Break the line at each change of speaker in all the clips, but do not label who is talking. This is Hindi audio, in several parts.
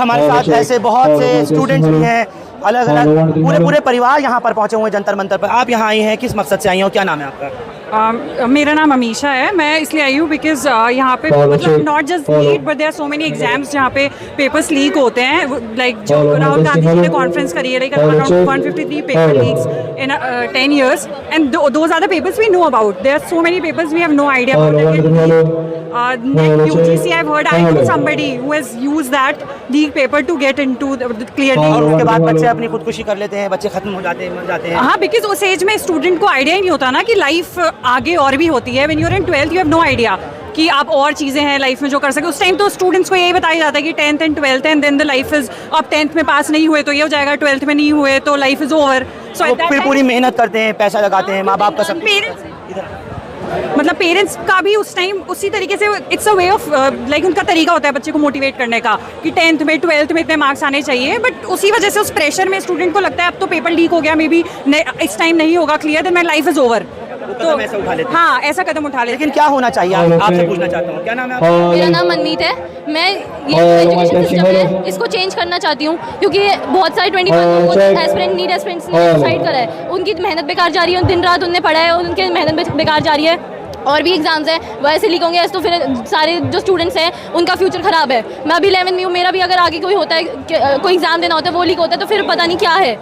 हमारे साथ ऐसे बहुत से स्टूडेंट्स भी हैं, अलग अलग पूरे परिवार यहाँ पर पहुँचे हुए हैं जंतर मंतर पर। आप यहाँ आई हैं किस मकसद से आई हो, क्या नाम है आपका?
मेरा नाम अमीशा है। मैं इसलिए आई हूँ बिकॉज यहाँ पे मतलब not just NEET but there are so many exams जहाँ पे पेपर्स लीक होते हैं। लाइक जो राहुल गांधी जी ने कॉन्फ्रेंस करी है, like around 153 paper leaks in 10 years and those are the papers we know about. There are so many papers we have no idea about it. Next UGC I've heard, I know somebody who has used that leak paper to get into the clear leak.
और उसके बाद बच्चे अपनी खुदकुशी कर लेते हैं, बच्चे खत्म हो जाते हैं, मर जाते हैं।
हाँ, बिकॉज उस एज में स्टूडेंट को आइडिया ही नहीं होता ना कि लाइफ आगे और भी होती है। When you are in 12th you have no idea कि आप और चीज़ें हैं लाइफ में जो कर सके। उस टाइम तो स्टूडेंट्स को यही बताया जाता है कि 10th and 12th and then the life is, अब 10th में पास नहीं हुए तो ये हो जाएगा, 12th में नहीं हुए तो लाइफ इज ओवर। सो
फिर पूरी मेहनत करते हैं, पैसा लगाते हैं, माँ बाप का सब।
मतलब पेरेंट्स का भी उस टाइम उसी तरीके से it's a way of like उनका तरीका होता है बच्चे को मोटिवेट करने का कि 10th में 12th में इतने मार्क्स आने चाहिए। बट उसी वजह से उस प्रेशर में स्टूडेंट को लगता है अब तो पेपर लीक हो गया, मे बी इस टाइम नहीं होगा clear, then my life is over.
तो ऐसा उठा लेते हैं।
हाँ, ऐसा कदम उठा लेते।
लेकिन क्या होना चाहिए आपसे पूछना चाहता हूँ, क्या नाम है आपका?
मेरा नाम मनमीत है। मैं ये एजुकेशन सिस्टम है इसको चेंज करना चाहती हूँ क्योंकि बहुत सारे 21 एस्पिरेंट नीट एस्पिरेंट्स ने सुसाइड करा है। उनकी मेहनत बेकार जा रही है, दिन रात उनने पढ़ा है और उनकी मेहनत बेकार जा रही है। और भी एग्जाम्स हैं वैसे लीक होंगे तो फिर सारे जो स्टूडेंट्स हैं उनका फ्यूचर ख़राब है। मैं अभी 11th में हूँ, मेरा भी अगर आगे कोई होता है, कोई एग्ज़ाम देना होता है, वो लीक होता है तो फिर पता नहीं क्या है।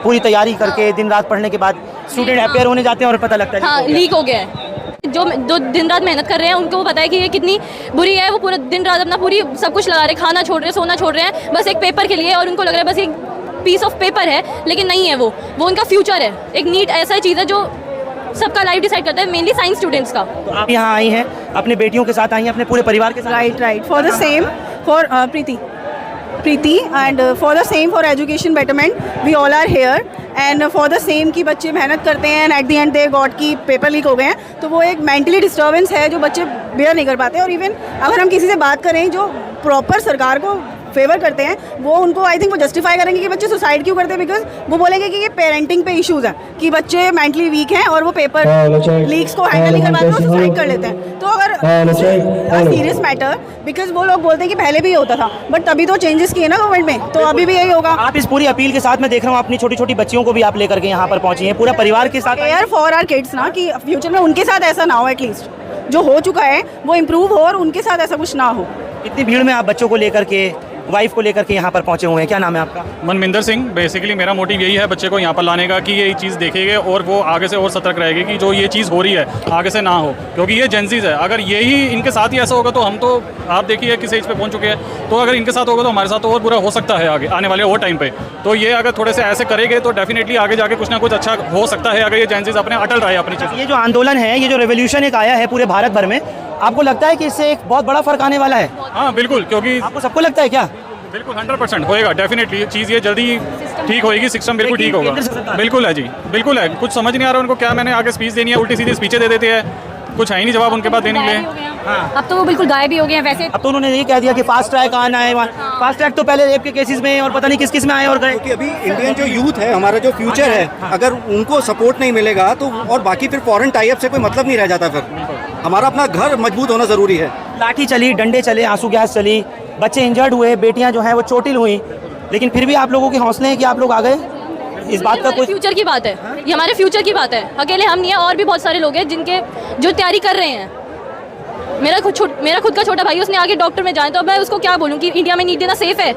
पूरी तैयारी करके दिन रात पढ़ने के बाद स्टूडेंट अपेयर होने जाते हैं और पता लगता है
हाँ लीक हो गया है। जो दिन रात मेहनत कर रहे हैं उनको पता है कि ये कितनी बुरी है। वो पूरा दिन रात अपना पूरी सब कुछ लगा रहे हैं, खाना छोड़ रहे हैं, सोना छोड़ रहे हैं बस एक पेपर के लिए। और उनको लग रहा है बस एक पीस ऑफ पेपर है, लेकिन नहीं है। वो उनका फ्यूचर है। एक नीट ऐसा चीज़ है जो सबका लाइफ डिसाइड करता है, मेनली साइंस स्टूडेंट्स का।
तो आप यहाँ आई हैं अपने बेटियों के साथ आई हैं, अपने पूरे परिवार के साथ?
Right for the same for Preeti and for the same for education betterment we all are here and for the same कि बच्चे मेहनत करते हैं and at the end they got की पेपर लीक हो गए हैं। तो वो एक मेंटली डिस्टर्बेंस है जो बच्चे बेयर नहीं कर पाते। और इवन अगर हम किसी से बात करें जो प्रॉपर सरकार को फेवर करते हैं, वो उनको आई थिंक वो जस्टिफाई करेंगे कि बच्चे सुसाइड क्यों करते हैं, बिकॉज वो बोलेंगे कि ये पेरेंटिंग पे इश्यूज हैं कि बच्चे मेंटली वीक हैं और वो पेपर लीक्स को हैंडल नहीं कर पाते और सुसाइड कर लेते हैं। तो अगर सीरियस मैटर, बिकॉज वो लोग बोलते हैं कि पहले भी ये होता था बट तभी तो चेंजेस किए ना गवर्नमेंट में, तो अभी भी यही होगा।
आप इस पूरी अपील के साथ मैं देख रहा हूँ अपनी छोटी छोटी बच्चियों को भी आप लेकर के यहाँ पर पहुँची हैं, पूरा परिवार के साथ।
केयर फॉर आवर किड्स ना, कि फ्यूचर में उनके साथ ऐसा ना हो, एटलीस्ट जो हो चुका है वो इम्प्रूव हो और उनके साथ ऐसा कुछ ना हो।
इतनी भीड़ में आप बच्चों को लेकर के, वाइफ को लेकर के यहाँ पर पहुँचे हुए हैं, क्या नाम है आपका?
मनमिंदर सिंह। बेसिकली मेरा मोटिव यही है बच्चे को यहाँ पर लाने का कि ये चीज़ देखेंगे और वो आगे से और सतर्क रहेगी कि जो ये चीज़ हो रही है आगे से ना हो, क्योंकि ये जेंजीज है। अगर यही इनके साथ ही ऐसा होगा तो हम तो आप देखिए किस एज पे पहुँच चुके हैं, तो अगर इनके साथ होगा तो हमारे साथ तो और बुरा हो सकता है आगे आने वाले और टाइम पे। तो ये अगर थोड़े से ऐसे करेंगे तो डेफिनेटली आगे जाके कुछ ना कुछ अच्छा हो सकता है, अगर ये जेंजीज अपने अटल रहे अपनी चीज़।
ये जो आंदोलन है, ये जो रेवोल्यूशन एक आया है पूरे भारत भर में, आपको लगता है कि इससे एक बहुत बड़ा फर्क आने वाला है?
हाँ बिल्कुल, क्योंकि
आपको सबको लगता है क्या?
बिल्कुल 100% होएगा डेफिनेटली। चीज़ ये जल्दी ठीक होएगी, सिस्टम बिल्कुल ठीक होगा। बिल्कुल है जी, बिल्कुल है। कुछ समझ नहीं आ रहा उनको क्या मैंने आगे स्पीच देनी है, उल्टी सीधी स्पीचें दे देते हैं, कुछ है ही नहीं जवाब उनके पास देने के लिए।
हाँ। अब तो वो बिल्कुल गायब ही हो गए हैं। वैसे
अब तो उन्होंने ये कह दिया कि फास्ट ट्रैक आना है। फास्ट ट्रैक तो पहले रेप के केसेस में और पता नहीं किस किस में आए और गए।
क्योंकि अभी इंडियन जो यूथ है, हमारा जो फ्यूचर है, अगर उनको सपोर्ट नहीं मिलेगा तो और बाकी फिर फॉरेन टाई अप से कोई मतलब नहीं रह जाता। फिर हमारा अपना घर मजबूत होना ज़रूरी है।
लाठी चली, डंडे चले, आंसू गैस चली, बच्चे इंजर्ड हुए, बेटियां जो हैं वो चोटिल हुई, लेकिन फिर भी आप लोगों के हौसले हैं कि आप लोग आ गए। इस बात का कोई
फ्यूचर की बात है, ये हमारे फ्यूचर की बात है। अकेले हम नहीं है, और भी बहुत सारे लोग हैं जिनके जो तैयारी कर रहे हैं। मेरा खुद का छोटा भाई, उसने आगे डॉक्टर में जाए, तो मैं उसको क्या बोलूँ कि इंडिया में नीट देना सेफ है।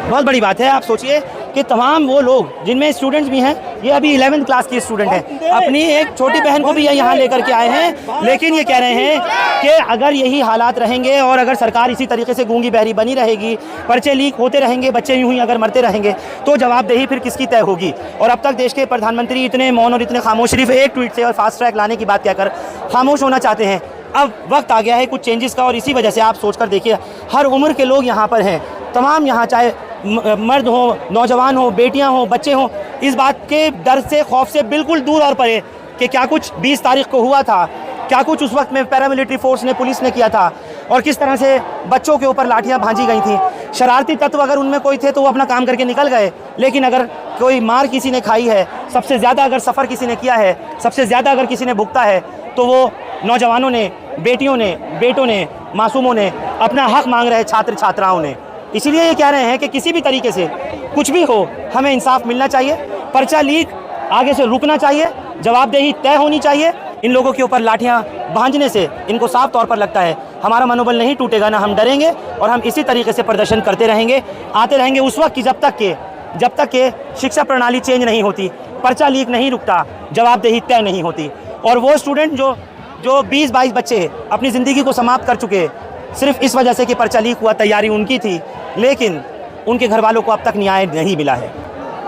बहुत बड़ी बात है। आप सोचिए कि तमाम वो लोग जिनमें स्टूडेंट्स भी हैं, ये अभी 11th क्लास की स्टूडेंट हैं, अपनी एक छोटी बहन को भी यहाँ लेकर के आए हैं, लेकिन ये कह रहे हैं कि अगर यही हालात रहेंगे और अगर सरकार इसी तरीके से गूंगी बहरी बनी रहेगी, पर्चे लीक होते रहेंगे, बच्चे यूं ही अगर मरते रहेंगे, तो जवाबदेही फिर किसकी तय होगी। और अब तक देश के प्रधानमंत्री इतने मौन और इतने खामोश, सिर्फ एक ट्वीट से और फास्ट ट्रैक लाने की बात कहकर खामोश होना चाहते हैं। अब वक्त आ गया है कुछ चेंजेस का, और इसी वजह से आप सोचकर देखिए हर उम्र के लोग यहाँ पर हैं, तमाम यहाँ चाहे मर्द हो, नौजवान हो, बेटियां हो, बच्चे हों, इस बात के डर से, खौफ से बिल्कुल दूर और परे कि क्या कुछ 20 तारीख को हुआ था, क्या कुछ उस वक्त में पैरामिलिट्री फोर्स ने, पुलिस ने किया था, और किस तरह से बच्चों के ऊपर लाठियां भांजी गई थी। शरारती तत्व अगर उनमें कोई थे तो वो अपना काम करके निकल गए, लेकिन अगर कोई मार किसी ने खाई है, सबसे ज़्यादा अगर सफ़र किसी ने किया है, सबसे ज़्यादा अगर किसी ने भुगता है, तो वो नौजवानों ने, बेटियों ने, बेटों ने, मासूमों ने, अपना हक मांग रहे छात्र छात्राओं ने। इसीलिए ये कह रहे हैं कि किसी भी तरीके से कुछ भी हो, हमें इंसाफ मिलना चाहिए, पर्चा लीक आगे से रुकना चाहिए, जवाबदेही तय होनी चाहिए। इन लोगों के ऊपर लाठियां भांजने से इनको साफ तौर पर लगता है हमारा मनोबल नहीं टूटेगा, ना हम डरेंगे, और हम इसी तरीके से प्रदर्शन करते रहेंगे, आते रहेंगे उस वक्त की जब तक के शिक्षा प्रणाली चेंज नहीं होती, पर्चा लीक नहीं रुकता, जवाबदेही तय नहीं होती। और वो स्टूडेंट जो 20-22 बच्चे अपनी ज़िंदगी को समाप्त कर चुके सिर्फ इस वजह से कि पर्चा लीक हुआ, तैयारी उनकी थी, लेकिन उनके घर वालों को अब तक न्याय नहीं मिला है।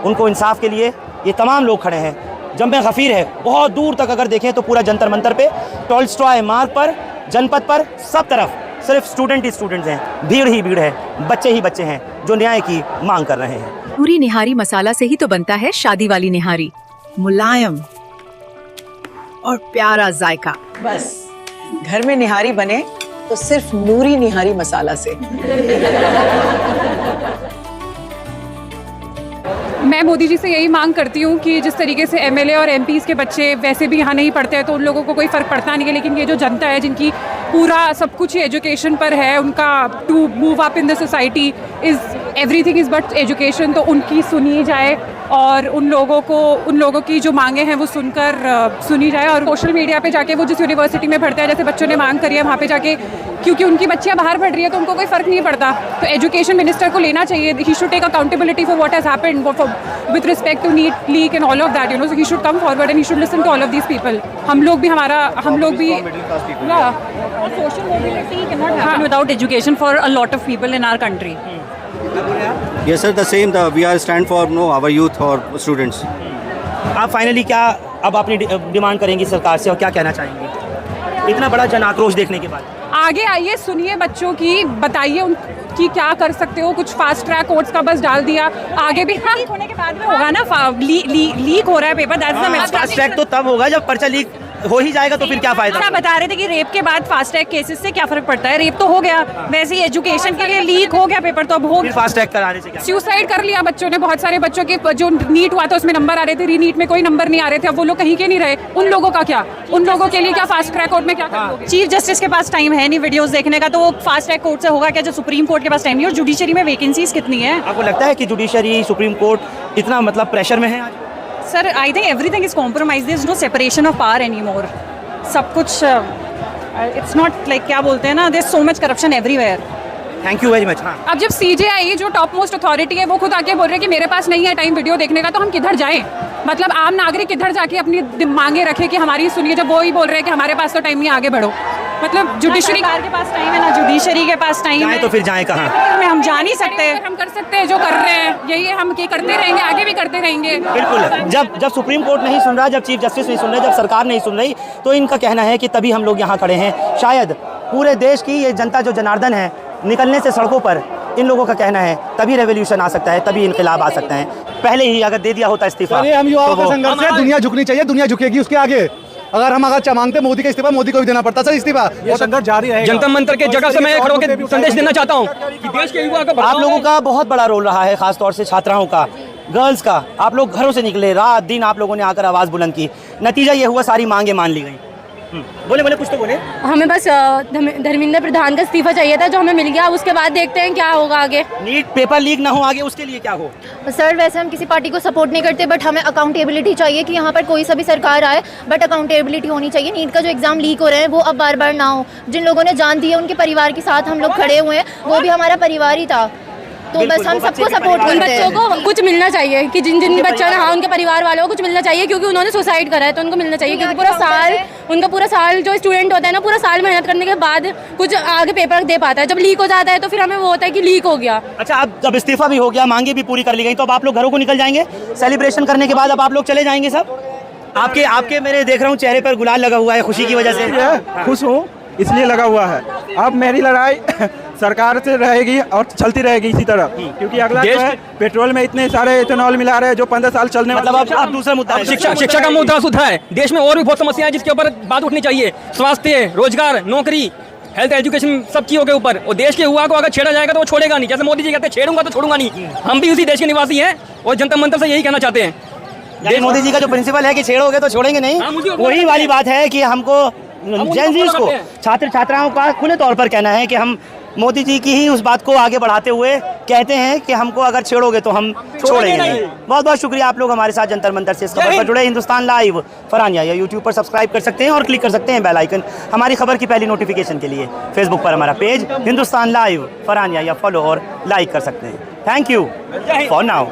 उनको इंसाफ के लिए ये तमाम लोग खड़े हैं। जम गफ़ीर है, बहुत दूर तक अगर देखें तो पूरा जंतर मंतर पे, टॉलस्टॉय मार्ग पर, जनपद पर, सब तरफ सिर्फ स्टूडेंट ही स्टूडेंट्स हैं, भीड़ ही भीड़ है, बच्चे ही बच्चे हैं जो न्याय की मांग कर रहे हैं।
पूरी निहारी मसाला से ही तो बनता है शादी वाली निहारी, मुलायम और प्यारा जायका।
बस घर में निहारी बने तो सिर्फ नूरी निहारी मसाला से।
मैं मोदी जी से यही मांग करती हूँ कि जिस तरीके से एमएलए और एमपीज़ के बच्चे वैसे भी यहाँ नहीं पढ़ते हैं तो उन लोगों को कोई फ़र्क पड़ता नहीं है, लेकिन ये जो जनता है जिनकी पूरा सब कुछ ही एजुकेशन पर है, उनका to move up in the society is everything is but education, तो उनकी सुनी जाए और उन लोगों की जो मांगे हैं वो सुनकर सुनी जाए। और सोशल मीडिया पे जाके वो जिस यूनिवर्सिटी में पढ़ते हैं, जैसे बच्चों ने मांग करी है, वहाँ पे जाके, क्योंकि उनकी बच्चियाँ बाहर पढ़ रही है तो उनको कोई फ़र्क नहीं पड़ता, तो एजुकेशन मिनिस्टर को लेना चाहिए, he should take accountability for what has happened with respect to NEET leak and all of that, you know, so he should come forward and he should listen to all of these people. हम लोग भी social mobility cannot happen without education for a lot of people in our country.
Yes sir, the same, we are stand for our youth or students.
आप फाइनली क्या अब अपनी डिमांड करेंगी सरकार से और क्या कहना चाहेंगी इतना बड़ा जन आक्रोश देखने के बाद?
आगे आइए, सुनिए बच्चों की, बताइए उनकी क्या कर सकते हो, कुछ फास्ट ट्रैक कोर्ट्स का बस डाल दिया, आगे भी लीक होने के बाद में होगा ना, लीक हो रहा है paper, that's the matter.
Fast track तो तब होगा जब पर्चा लीक हो ही जाएगा, तो फिर क्या फायदा?
आप बता रहे थे कि रेप के बाद फास्ट ट्रैक केसेस से क्या फर्क पड़ता है, रेप तो हो गया, वैसे ही एजुकेशन के लिए लीक हो गया पेपर, तो अब हो
फास्ट ट्रैक कराने से क्या?
सुसाइड कर लिया बच्चों ने, बहुत सारे बच्चों के जो नीट हुआ था उसमें नंबर आ रहे थे, रीनीट में कोई नंबर नहीं आ रहे थे, अब वो लोग कहीं के नहीं रहे, उन लोगों का क्या, उन लोगों के लिए क्या फास्ट ट्रैक कोर्ट में क्या करोगे? चीफ जस्टिस के पास टाइम है नहीं वीडियोस देखने का, तो वो फास्ट ट्रैक कोर्ट से होगा क्या, जो सुप्रीम कोर्ट के पास टाइम नहीं? और जुडिशरी में वैकेंसीज कितनी है?
आपको लगता है कि जुडिशरी, सुप्रीम कोर्ट इतना मतलब प्रेशर में है आज?
Sir, I think everything is compromise, there is no separation of power any more, सब कुछ इट्स नॉट लाइक, क्या बोलते हैं ना, there is so much corruption everywhere.
Thank you very much. हाँ,
अब जब सीजेआई जो टॉप मोस्ट अथॉरिटी है वो खुद आके बोल रहे हैं कि मेरे पास नहीं है टाइम वीडियो देखने का, तो हम किधर जाएं? मतलब आम नागरिक किधर जाके अपनी मांगे रखे कि हमारी सुनिए, जब वो ही बोल रहे हैं कि हमारे पास तो टाइम नहीं, आगे बढ़ो। मतलब जुडिशरी के पास टाइम है ना, जुडिशरी के पास टाइम है,
तो फिर जाएं कहाँ?
हम जा नहीं सकते, हम कर सकते हैं जो कर रहे हैं, यही है, हम करते रहेंगे, आगे भी करते रहेंगे।
बिल्कुल, जब सुप्रीम कोर्ट नहीं सुन रहा, जब चीफ जस्टिस नहीं सुन रहे, जब सरकार नहीं सुन रही, तो इनका कहना है कि तभी हम लोग यहाँ खड़े हैं। शायद पूरे देश की ये जनता जो जनार्दन है, निकलने से सड़कों पर, इन लोगों का कहना है तभी रेवोल्यूशन आ सकता है, तभी इनकलाब आ सकता है। पहले ही अगर दे दिया होता इस्तीफा,
हम युवाओं का संघर्ष है, दुनिया झुकनी चाहिए, दुनिया झुकेगी उसके आगे। अगर हम मांगते मोदी का इस्तीफा, मोदी को भी देना पड़ता सर इस्तीफा, वो संघर्ष जारी रहेगा।
जनता मंत्र के जगह से मैं खड़े होकर संदेश देना चाहता हूँ कि देश के युवा का
आप लोगों का बहुत बड़ा रोल रहा है, खासतौर से छात्राओं का, गर्ल्स का। आप लोग घरों से निकले, रात दिन आप लोगों ने आकर आवाज़ बुलंद की, नतीजा ये हुआ सारी मांगे मान ली गई। बोले कुछ तो बोले।
हमें बस धर्मेंद्र प्रधान का इस्तीफा चाहिए था, जो हमें मिल गया, उसके बाद देखते हैं क्या होगा आगे।
नीट पेपर लीक ना हो आगे, उसके लिए क्या हो?
सर, वैसे हम किसी पार्टी को सपोर्ट नहीं करते, बट हमें अकाउंटेबिलिटी चाहिए कि यहाँ पर कोई सा भी सरकार आए, बट अकाउंटेबिलिटी होनी चाहिए। नीट का जो एग्जाम लीक हो रहे हैं वो अब बार बार ना हो। जिन लोगों ने जान दी है उनके परिवार के साथ हम लोग खड़े हुए हैं, वो भी हमारा परिवार ही था, तो बस हम सबको सपोर्ट करते हैं। बच्चों को कुछ मिलना चाहिए कि जिन बच्चों ने, हाँ, उनके परिवार वालों को कुछ मिलना चाहिए, क्योंकि उन्होंने सुसाइड करा है, तो उनको मिलना चाहिए, क्योंकि उनका पूरा साल जो स्टूडेंट होता है ना, पूरा साल मेहनत करने के बाद कुछ आगे पेपर दे पाता है। जब लीक हो जाता है तो फिर हमें वो होता है कि लीक हो गया।
अच्छा, अब जब इस्तीफा भी हो गया, मांगे भी पूरी कर ली गई, तो अब आप लोग घरों को निकल जाएंगे सेलिब्रेशन करने के बाद? अब आप लोग चले जाएंगे सब? आपके मेरे देख रहा हूँ चेहरे पर गुलाल लगा हुआ है खुशी की वजह से।
खुश हूँ इसलिए लगा हुआ है। अब मेरी लड़ाई सरकार से रहेगी और चलती रहेगी इसी तरह, क्योंकि अगला जो है पेट्रोल में इतने सारे इथेनॉल मिला रहे हैं जो 15 साल चलने,
मतलब अब दूसरा मुद्दा है
शिक्षा का मुद्दा सुधा है। देश में और भी बहुत समस्याएं जिसके ऊपर बात उठनी चाहिए, स्वास्थ्य, रोजगार, नौकरी, हेल्थ, एजुकेशन, सब चीज़ों के ऊपर। और देश के युवा को अगर छेड़ा जाएगा तो वो छोड़ेगा नहीं, जैसे मोदी जी कहते हैं छेड़ूंगा तो छोड़ूंगा नहीं। हम भी उसी देश के निवासी हैं और जनता मंत्र से यही कहना चाहते हैं।
मोदी जी का जो प्रिंसिपल है कि छेड़ोगे तो छोड़ेंगे नहीं, वही वाली बात है कि हमको जेनजीज को, छात्र छात्राओं का खुले तौर पर कहना है कि हम मोदी जी की ही उस बात को आगे बढ़ाते हुए कहते हैं कि हमको अगर छेड़ोगे तो हम छोड़ेंगे नहीं। बहुत बहुत शुक्रिया आप लोग हमारे साथ जंतर मंतर से इस खबर पर जुड़े। हिंदुस्तान लाइव फरहानिया या यूट्यूब पर सब्सक्राइब कर सकते हैं और क्लिक कर सकते हैं बेल आइकन हमारी खबर की पहली नोटिफिकेशन के लिए। फेसबुक पर हमारा पेज हिंदुस्तान लाइव फरहानिया या फॉलो और लाइक कर सकते हैं। Thank you for now.